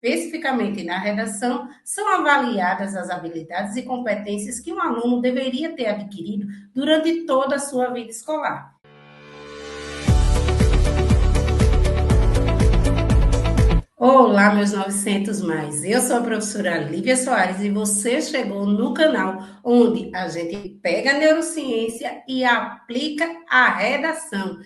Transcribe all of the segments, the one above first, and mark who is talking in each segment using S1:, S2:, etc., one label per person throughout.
S1: Especificamente na redação, são avaliadas as habilidades e competências que um aluno deveria ter adquirido durante toda a sua vida escolar. Olá, meus 900 mais. Eu sou a professora Lívia Soares e você chegou no canal onde a gente pega a neurociência e aplica a redação.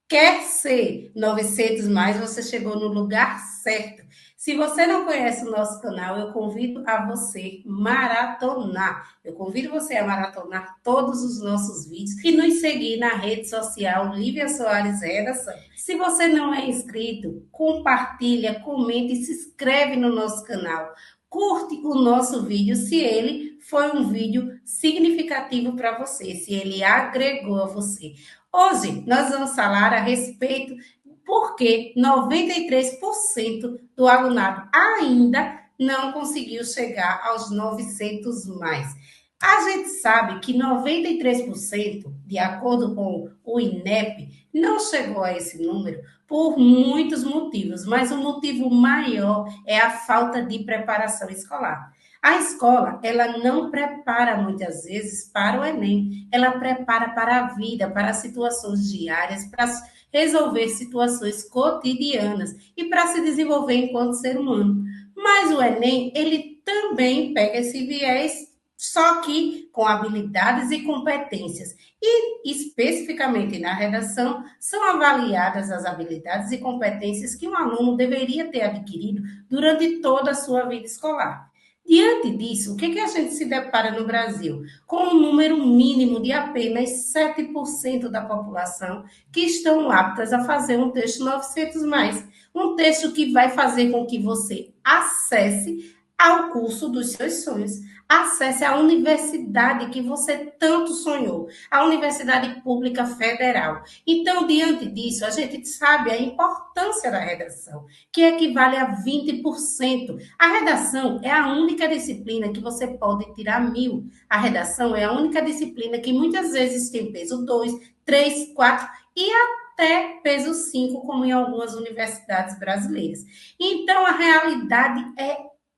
S1: Quer ser 900 mais, você chegou no lugar certo. Se você não conhece o nosso canal, eu convido a você maratonar. Eu convido você a maratonar todos os nossos vídeos e nos seguir na rede social Lívia Soares Redação. Se você não é inscrito, compartilha, comente e se inscreve no nosso canal. Curte o nosso vídeo se ele foi um vídeo significativo para você, se ele agregou a você. Hoje nós vamos falar a respeito porque 93% do alunado ainda não conseguiu chegar aos 900 mais. A gente sabe que 93%, de acordo com o INEP, não chegou a esse número por muitos motivos, mas o motivo maior é a falta de preparação escolar. A escola, ela não prepara muitas vezes para o Enem, ela prepara para a vida, para situações diárias, para resolver situações cotidianas e para se desenvolver enquanto ser humano. Mas o Enem, ele também pega esse viés, só que com habilidades e competências. E, especificamente na redação, são avaliadas as habilidades e competências que um aluno deveria ter adquirido durante toda a sua vida escolar. Diante disso, o que a gente se depara no Brasil? Com um número mínimo de apenas 7% da população que estão aptas a fazer um texto 900 mais. Um texto que vai fazer com que você acesse ao curso dos seus sonhos. Acesse a universidade que você tanto sonhou, a Universidade Pública Federal. Então, diante disso, a gente sabe a importância da redação, que equivale a 20%. A redação é a única disciplina que você pode tirar 1000. A redação é a única disciplina que muitas vezes tem peso 2, 3, 4 e até peso 5, como em algumas universidades brasileiras. Então, a realidade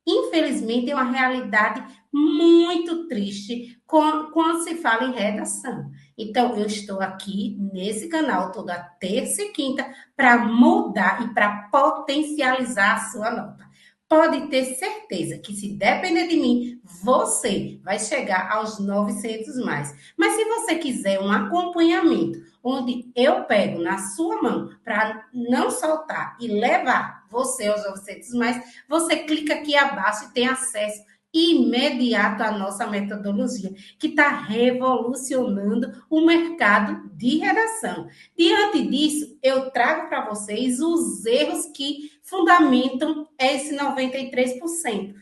S1: infelizmente, é uma realidade muito triste quando se fala em redação. Então, eu estou aqui nesse canal toda terça e quinta para mudar e para potencializar a sua nota. Pode ter certeza que, se depender de mim, você vai chegar aos 900 mais. Mas se você quiser um acompanhamento, onde eu pego na sua mão para não soltar e levar você aos 900 mais, você clica aqui abaixo e tem acesso imediato à nossa metodologia, que está revolucionando o mercado de redação. Diante disso, eu trago para vocês os erros que fundamentam esse 93%.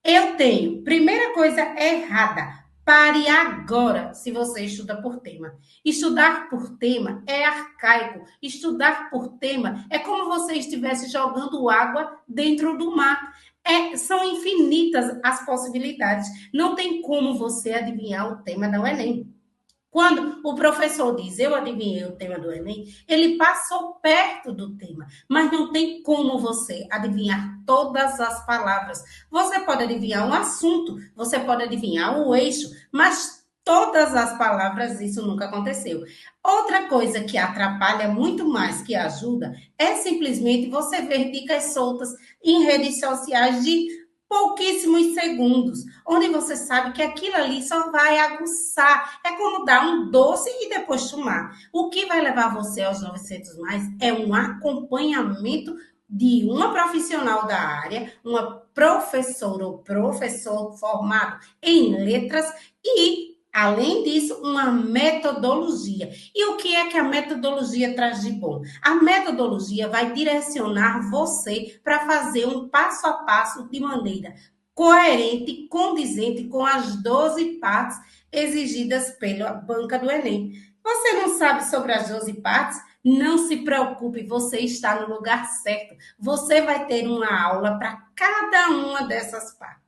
S1: Eu tenho, primeira coisa errada, pare agora se você estuda por tema. Estudar por tema é arcaico. Estudar por tema é como você estivesse jogando água dentro do mar. São infinitas as possibilidades. Não tem como você adivinhar o tema do Enem. Quando o professor diz, eu adivinhei o tema do Enem, ele passou perto do tema, mas não tem como você adivinhar todas as palavras. Você pode adivinhar um assunto, você pode adivinhar o eixo, mas todas as palavras, isso nunca aconteceu. Outra coisa que atrapalha muito mais que ajuda é simplesmente você ver dicas soltas em redes sociais de pouquíssimos segundos, onde você sabe que aquilo ali só vai aguçar. É como dar um doce e depois tomar. O que vai levar você aos 900 mais é um acompanhamento de uma profissional da área, uma professora ou professor formado em letras e, além disso, uma metodologia. E o que é que a metodologia traz de bom? A metodologia vai direcionar você para fazer um passo a passo de maneira coerente, condizente com as 12 partes exigidas pela banca do Enem. Você não sabe sobre as 12 partes? Não se preocupe, você está no lugar certo. Você vai ter uma aula para cada uma dessas partes.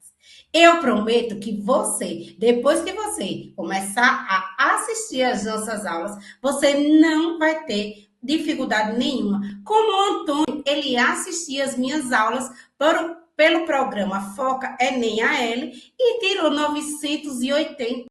S1: Eu prometo que você, depois que você começar a assistir às nossas aulas, você não vai ter dificuldade nenhuma. Como o Antônio, ele assistia às minhas aulas pelo programa Foca Enem AL e tirou 980.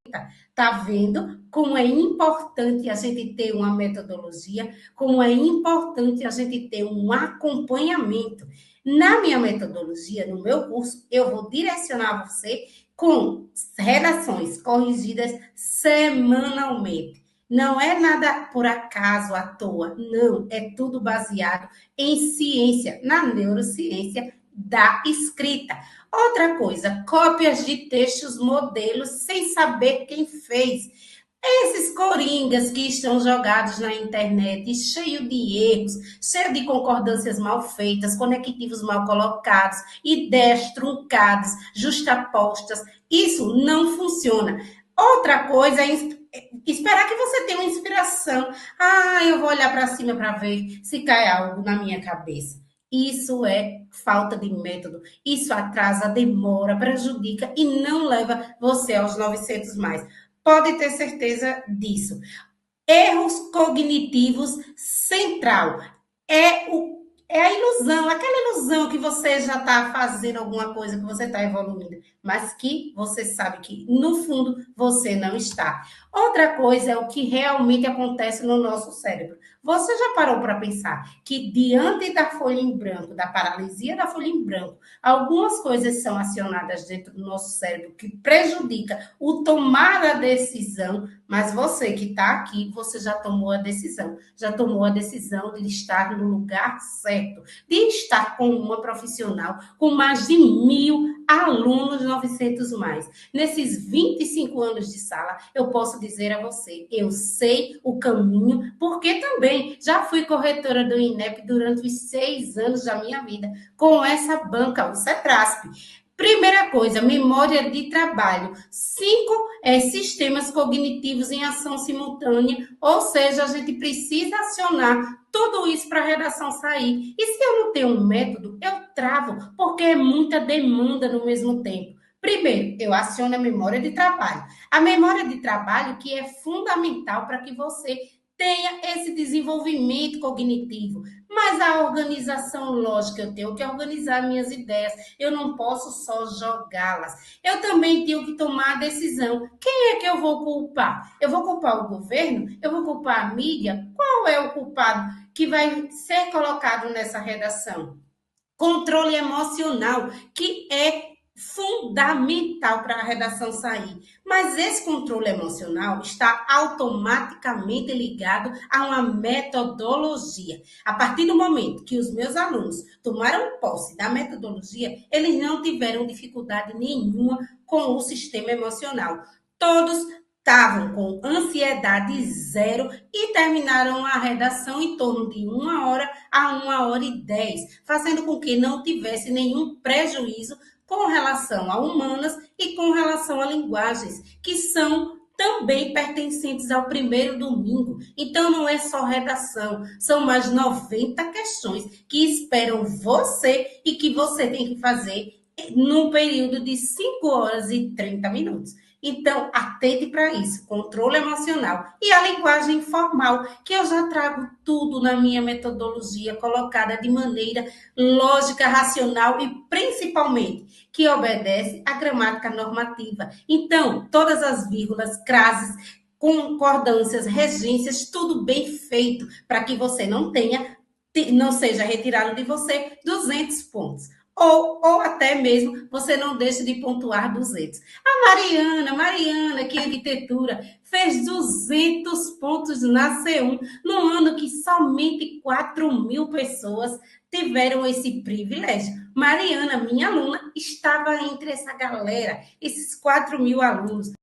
S1: Tá vendo como é importante a gente ter uma metodologia, como é importante a gente ter um acompanhamento. Na minha metodologia, no meu curso, eu vou direcionar você com redações corrigidas semanalmente. Não é nada por acaso, à toa. Não, é tudo baseado em ciência, na neurociência da escrita. Outra coisa, cópias de textos modelos sem saber quem fez. Esses coringas que estão jogados na internet, cheio de erros, cheio de concordâncias mal feitas, conectivos mal colocados, ideias truncadas, justapostas, isso não funciona. Outra coisa é esperar que você tenha uma inspiração. Ah, eu vou olhar para cima para ver se cai algo na minha cabeça. Isso é falta de método. Isso atrasa, demora, prejudica e não leva você aos 900 mais. Pode ter certeza disso. Erros cognitivos central é a ilusão, aquela ilusão que você já está fazendo alguma coisa, que você está evoluindo, mas que você sabe que, no fundo, você não está. Outra coisa é o que realmente acontece no nosso cérebro. Você já parou para pensar que, diante da folha em branco, da paralisia da folha em branco, algumas coisas são acionadas dentro do nosso cérebro que prejudica o tomar a decisão, mas você que está aqui, você já tomou a decisão. Já tomou a decisão de estar no lugar certo, de estar com uma profissional com mais de 1.000 alunos 900 mais. Nesses 25 anos de sala, eu posso dizer a você, eu sei o caminho, porque também já fui corretora do INEP durante os 6 anos da minha vida, com essa banca, o CETRASP. Primeira coisa, memória de trabalho. 5 sistemas cognitivos em ação simultânea, ou seja, a gente precisa acionar tudo isso para a redação sair. E se eu não tenho um método, eu travo, porque é muita demanda no mesmo tempo. Primeiro, eu aciono a memória de trabalho. A memória de trabalho que é fundamental para que você tenha esse desenvolvimento cognitivo. Mas a organização lógica, eu tenho que organizar minhas ideias, eu não posso só jogá-las. Eu também tenho que tomar a decisão. Quem é que eu vou culpar? Eu vou culpar o governo? Eu vou culpar a mídia? Qual é o culpado que vai ser colocado nessa redação? Controle emocional, que é fundamental para a redação sair. Mas esse controle emocional está automaticamente ligado a uma metodologia. A partir do momento que os meus alunos tomaram posse da metodologia, eles não tiveram dificuldade nenhuma com o sistema emocional. Todos estavam com ansiedade zero e terminaram a redação em torno de 1 hora a 1 hora e 10, fazendo com que não tivesse nenhum prejuízo com relação a humanas e com relação a linguagens, que são também pertencentes ao primeiro domingo. Então, não é só redação, são mais 90 questões que esperam você e que você tem que fazer num período de 5 horas e 30 minutos. Então, atente para isso, controle emocional e a linguagem formal, que eu já trago tudo na minha metodologia, colocada de maneira lógica, racional e principalmente que obedece à gramática normativa. Então, todas as vírgulas, crases, concordâncias, regências, tudo bem feito para que você não seja retirado de você 200 pontos. Ou até mesmo você não deixe de pontuar 200. A Mariana, que é arquitetura, fez 200 pontos na C1, num ano que somente 4.000 pessoas tiveram esse privilégio. Mariana, minha aluna, estava entre essa galera, esses 4.000 alunos.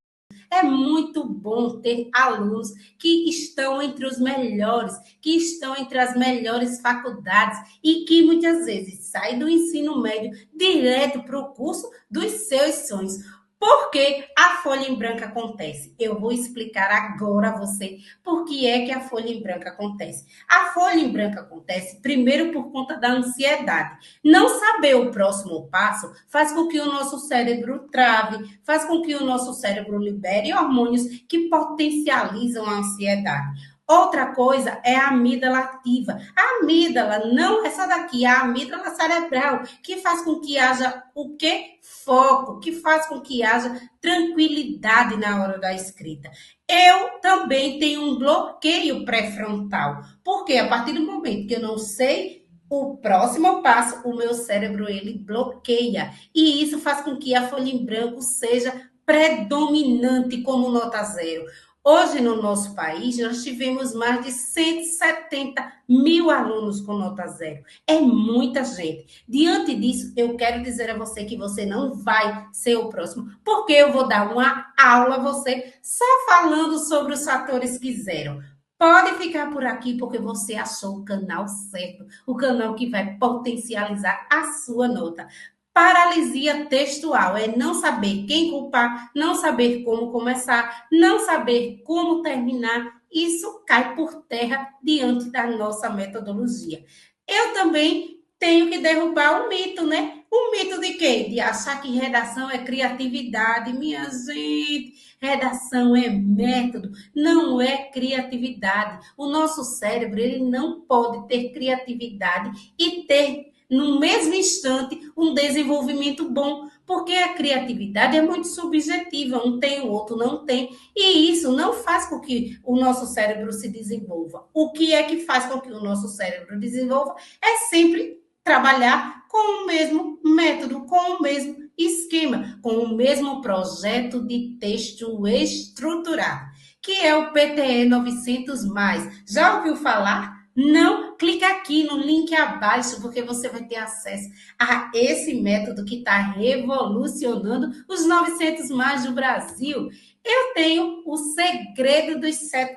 S1: É muito bom ter alunos que estão entre os melhores, que estão entre as melhores faculdades e que muitas vezes saem do ensino médio direto para o curso dos seus sonhos. Por que a folha em branco acontece? Eu vou explicar agora a você por que é que a folha em branco acontece. A folha em branco acontece primeiro por conta da ansiedade. Não saber o próximo passo faz com que o nosso cérebro trave, faz com que o nosso cérebro libere hormônios que potencializam a ansiedade. Outra coisa é a amígdala ativa. A amígdala não é essa daqui, a amígdala cerebral, que faz com que haja o quê? Foco, que faz com que haja tranquilidade na hora da escrita. Eu também tenho um bloqueio pré-frontal, porque a partir do momento que eu não sei o próximo passo, o meu cérebro ele bloqueia. E isso faz com que a folha em branco seja predominante como nota zero. Hoje, no nosso país, nós tivemos mais de 170 mil alunos com nota zero. É muita gente. Diante disso, eu quero dizer a você que você não vai ser o próximo, porque eu vou dar uma aula a você só falando sobre os fatores que zeram. Pode ficar por aqui porque você achou o canal certo, o canal que vai potencializar a sua nota. Paralisia textual é não saber quem culpar, não saber como começar, não saber como terminar. Isso cai por terra diante da nossa metodologia. Eu também tenho que derrubar o mito, né? O mito de quê? De achar que redação é criatividade. Minha gente, redação é método, não é criatividade. O nosso cérebro, ele não pode ter criatividade e ter no mesmo instante um desenvolvimento bom, porque a criatividade é muito subjetiva, um tem, o outro não tem, e isso não faz com que o nosso cérebro se desenvolva. O que é que faz com que o nosso cérebro desenvolva é sempre trabalhar com o mesmo método, com o mesmo esquema, com o mesmo projeto de texto estruturado, que é o PTE 900+. Já ouviu falar? Não, clica aqui no link abaixo, porque você vai ter acesso a esse método que está revolucionando os 900+ do Brasil. Eu tenho o segredo dos 7%.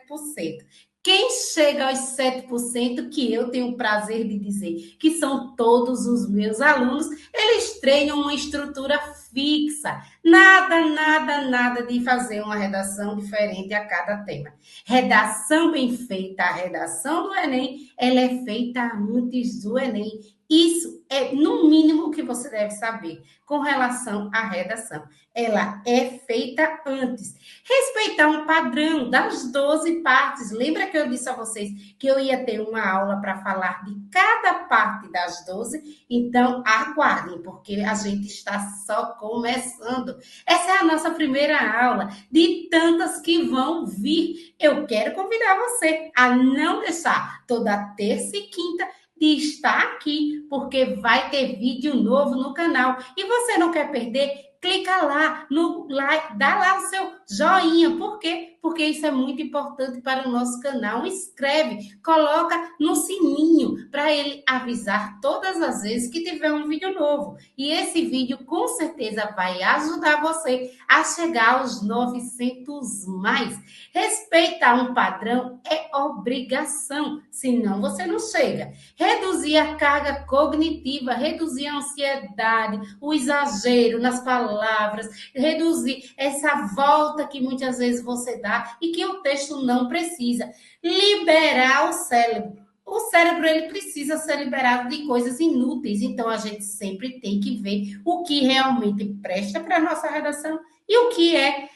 S1: Quem chega aos 7%, que eu tenho o prazer de dizer que são todos os meus alunos, eles treinam uma estrutura fixa. Nada de fazer uma redação diferente a cada tema. Redação bem feita, a redação do Enem, ela é feita antes do Enem. Isso é, no mínimo, o que você deve saber com relação à redação. Ela é feita antes. Respeitar um padrão das 12 partes. Lembra que eu disse a vocês que eu ia ter uma aula para falar de cada parte das 12? Então, aguardem, porque a gente está só começando. Essa é a nossa primeira aula, de tantas que vão vir. Eu quero convidar você a não deixar toda terça e quinta de estar aqui, porque vai ter vídeo novo no canal. E você não quer perder? Clica lá, no like, dá lá o seu joinha. Por quê? Porque isso é muito importante para o nosso canal. Inscreve, coloca no sininho para ele avisar todas as vezes que tiver um vídeo novo. E esse vídeo com certeza vai ajudar você a chegar aos 900+. Respeitar um padrão é obrigação, senão você não chega. Reduzir a carga cognitiva, reduzir a ansiedade, o exagero nas palavras, reduzir essa volta que muitas vezes você dá e que o texto não precisa. Liberar o cérebro. O cérebro ele precisa ser liberado de coisas inúteis, então a gente sempre tem que ver o que realmente presta para a nossa redação e o que é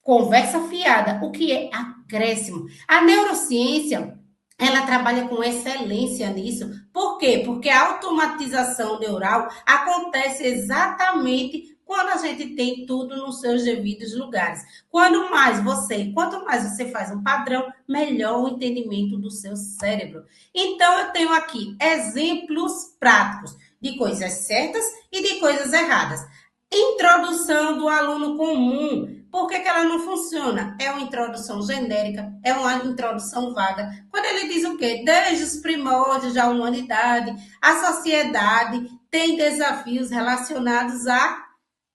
S1: conversa fiada, o que é acréscimo. A neurociência, ela trabalha com excelência nisso. Por quê? Porque a automatização neural acontece exatamente quando a gente tem tudo nos seus devidos lugares. Quanto mais você faz um padrão, melhor o entendimento do seu cérebro. Então, eu tenho aqui exemplos práticos de coisas certas e de coisas erradas. Introdução do aluno comum. Por que ela não funciona? É uma introdução genérica, é uma introdução vaga. Quando ele diz o quê? Desde os primórdios da humanidade, a sociedade tem desafios relacionados a...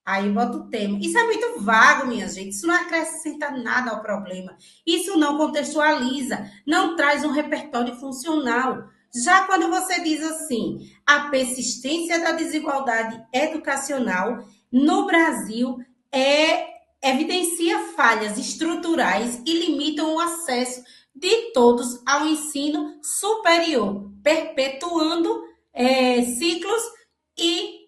S1: Aí bota o tema. Isso é muito vago, minha gente. Isso não acrescenta nada ao problema. Isso não contextualiza, não traz um repertório funcional. Já quando você diz assim, a persistência da desigualdade educacional no Brasil evidencia falhas estruturais e limitam o acesso de todos ao ensino superior, perpetuando ciclos de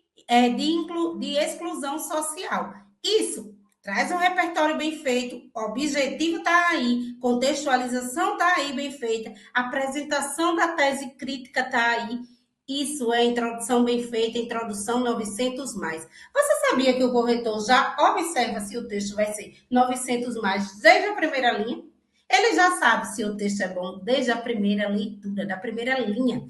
S1: exclusão social. Isso Traz um repertório bem feito, o objetivo está aí, contextualização está aí bem feita, apresentação da tese crítica está aí. Isso é introdução bem feita, introdução 900 mais. Você sabia que o corretor já observa se o texto vai ser 900 mais desde a primeira linha? Ele já sabe se o texto é bom desde a primeira leitura, da primeira linha.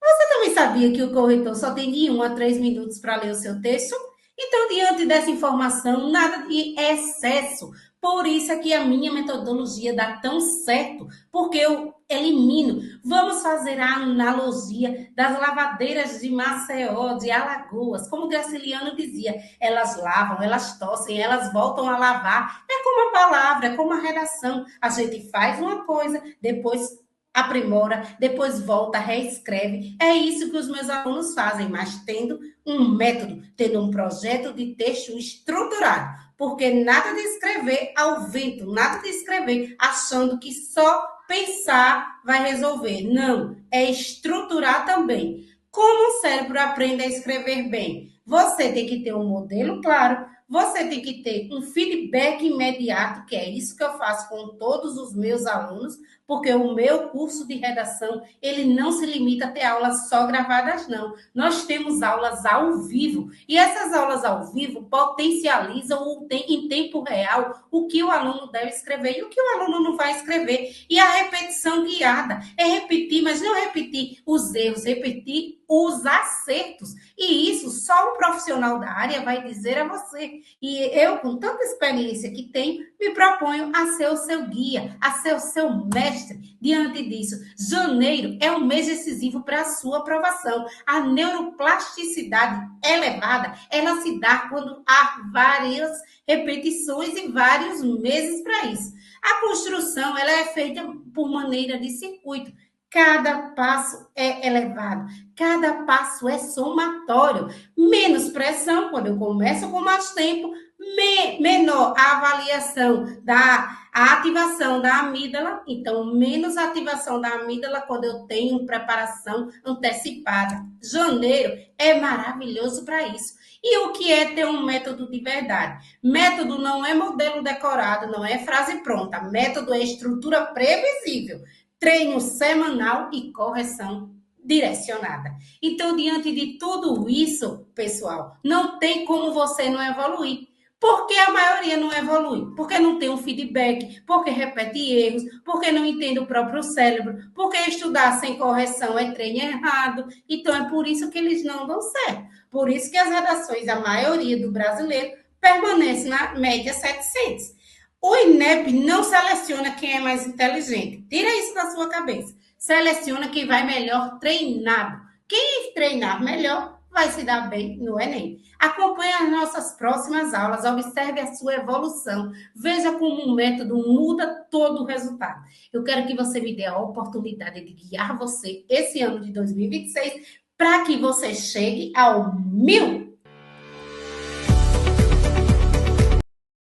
S1: Você também sabia que o corretor só tem de 1 a 3 minutos para ler o seu texto? Então, diante dessa informação, nada de excesso. Por isso é que a minha metodologia dá tão certo, porque eu elimino. Vamos fazer a analogia das lavadeiras de Maceió, de Alagoas. Como o Graciliano dizia, elas lavam, elas tossem, elas voltam a lavar. É como a palavra, é como a redação. A gente faz uma coisa, depois aprimora, depois volta, reescreve. É isso que os meus alunos fazem, mas tendo um método, tendo um projeto de texto estruturado. Porque nada de escrever ao vento, nada de escrever achando que só pensar vai resolver. Não, é estruturar também. Como o cérebro aprende a escrever bem? Você tem que ter um modelo claro, você tem que ter um feedback imediato, que é isso que eu faço com todos os meus alunos, porque o meu curso de redação, ele não se limita a ter aulas só gravadas, não. Nós temos aulas ao vivo, e essas aulas ao vivo potencializam em tempo real o que o aluno deve escrever e o que o aluno não vai escrever. E a repetição guiada é repetir, mas não repetir os erros, repetir os acertos. E isso só um profissional da área vai dizer a você. E eu, com tanta experiência que tenho, me proponho a ser o seu guia, a ser o seu mestre. Diante disso, janeiro é um mês decisivo para a sua aprovação. A neuroplasticidade elevada, ela se dá quando há várias repetições e vários meses para isso. A construção, ela é feita por maneira de circuito. Cada passo é elevado, cada passo é somatório. Menos pressão, quando eu começo com mais tempo, menor a avaliação a ativação da amígdala, então menos ativação da amígdala quando eu tenho preparação antecipada. Janeiro é maravilhoso para isso. E o que é ter um método de verdade? Método não é modelo decorado, não é frase pronta. Método é estrutura previsível, treino semanal e correção direcionada. Então, diante de tudo isso, pessoal, não tem como você não evoluir. Porque a maioria não evolui, porque não tem um feedback, porque repete erros, porque não entende o próprio cérebro, porque estudar sem correção é treino errado. Então, é por isso que eles não dão certo. Por isso que as redações, a maioria do brasileiro, permanece na média 700. O INEP não seleciona quem é mais inteligente. Tira isso da sua cabeça. Seleciona quem vai melhor treinado. Quem treinar melhor vai se dar bem no Enem. Acompanhe as nossas próximas aulas, observe a sua evolução, veja como um método muda todo o resultado. Eu quero que você me dê a oportunidade de guiar você esse ano de 2026 para que você chegue ao 1000.